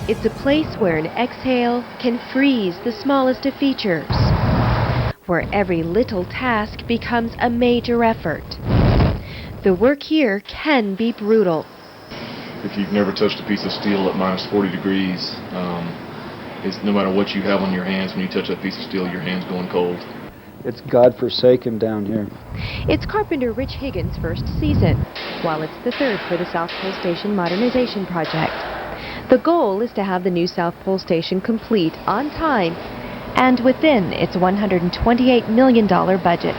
It's a place where an exhale can freeze the smallest of features, where every little task becomes a major effort. The work here can be brutal. If you've never touched a piece of steel at minus 40 degrees, it's no matter what you have on your hands, when you touch that piece of steel, your hand's going cold. It's godforsaken down here. It's carpenter Rich Higgins' first season, while it's the third for the South Pole Station Modernization Project. The goal is to have the new South Pole Station complete on time and within its $128 million budget.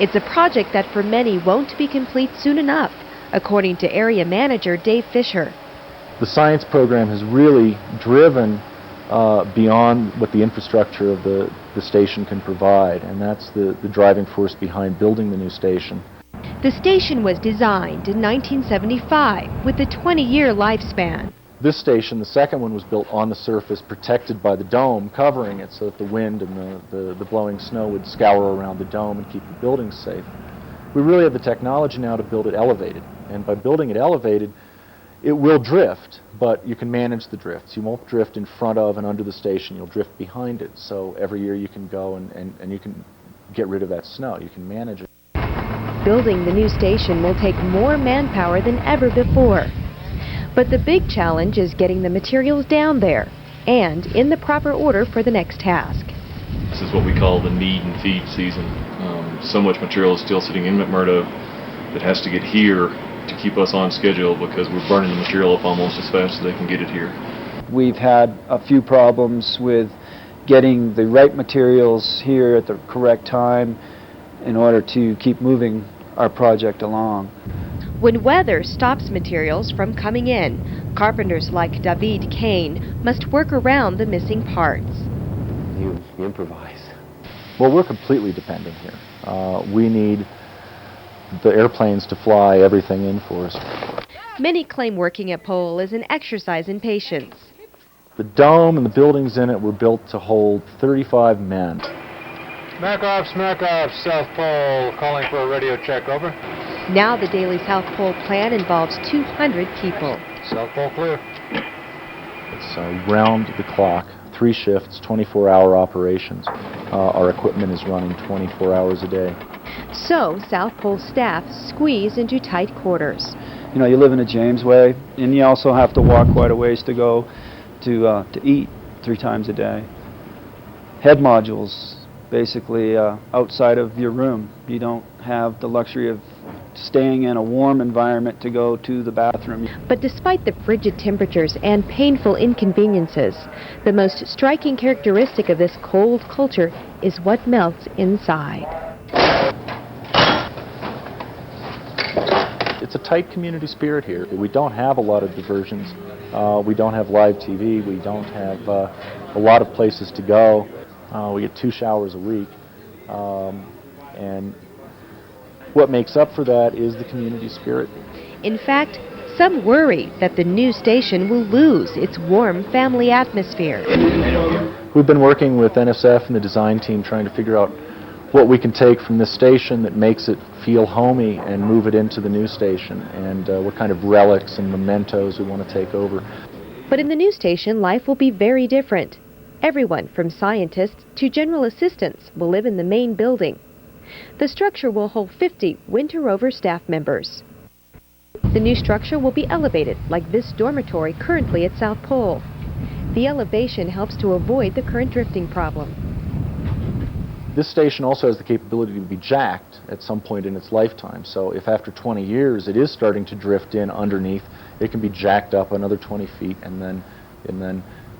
It's a project that for many won't be complete soon enough, according to area manager Dave Fisher. The science program has really driven beyond what the infrastructure of the station can provide, and that's the driving force behind building the new station. The station was designed in 1975 with a 20-year lifespan. This station, the second one, was built on the surface, protected by the dome, covering it so that the wind and the blowing snow would scour around the dome and keep the buildings safe. We really have the technology now to build it elevated, and by building it elevated, it will drift, but you can manage the drifts. You won't drift in front of and under the station, you'll drift behind it. So every year you can go and you can get rid of that snow, you can manage it. Building the new station will take more manpower than ever before. But the big challenge is getting the materials down there and in the proper order for the next task. This is what we call the need and feed season. So much material is still sitting in McMurdo that has to get here to keep us on schedule because we're burning the material up almost as fast as they can get it here. We've had a few problems with getting the right materials here at the correct time in order to keep moving our project along. When weather stops materials from coming in, carpenters like David Kane must work around the missing parts. You improvise. Well, we're completely dependent here. We need the airplanes to fly everything in for us. Many claim working at Pole is an exercise in patience. The dome and the buildings in it were built to hold 35 men. Smack off, South Pole. Calling for a radio check, over. Now the daily South Pole plan involves 200 people. South Pole clear. It's round the clock, 3 shifts, 24-hour operations. Our equipment is running 24 hours a day. So South Pole staff squeeze into tight quarters. You know, you live in a Jamesway, and you also have to walk quite a ways to go to eat 3 times a day. Head modules, basically outside of your room. You don't have the luxury of staying in a warm environment to go to the bathroom. But despite the frigid temperatures and painful inconveniences, the most striking characteristic of this cold culture is what melts inside. It's a tight community spirit here. We don't have a lot of diversions. We don't have live TV. We don't have a lot of places to go. We get 2 showers a week. And what makes up for that is the community spirit. In fact, some worry that the new station will lose its warm family atmosphere. We've been working with NSF and the design team trying to figure out what we can take from this station that makes it feel homey and move it into the new station, and what kind of relics and mementos we want to take over. But in the new station, life will be very different. Everyone from scientists to general assistants will live in the main building. The structure will hold 50 Winter Rover staff members. The new structure will be elevated like this dormitory currently at South Pole. The elevation helps to avoid the current drifting problem. This station also has the capability to be jacked at some point in its lifetime. So if after 20 years it is starting to drift in underneath, it can be jacked up another 20 feet and then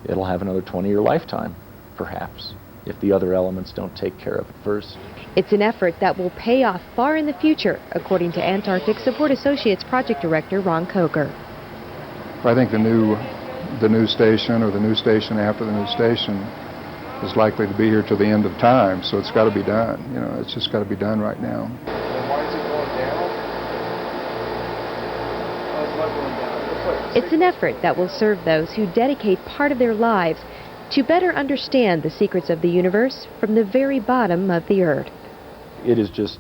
it'll have another 20-year lifetime, perhaps, if the other elements don't take care of it first. It's an effort that will pay off far in the future, according to Antarctic Support Associates Project Director Ron Coker. I think the new station or the new station after the new station is likely to be here till the end of time, so it's got to be done. You know, it's just got to be done right now. Why is it going down? Oh, it's not going down. It's an effort that will serve those who dedicate part of their lives to better understand the secrets of the universe from the very bottom of the earth. It is just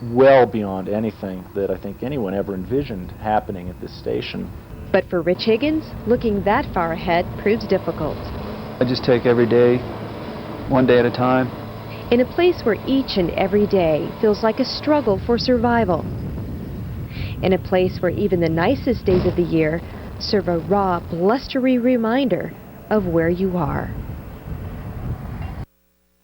well beyond anything that I think anyone ever envisioned happening at this station. But for Rich Higgins, looking that far ahead proves difficult. I just take every day, one day at a time. In a place where each and every day feels like a struggle for survival. In a place where even the nicest days of the year serve a raw, blustery reminder of where you are.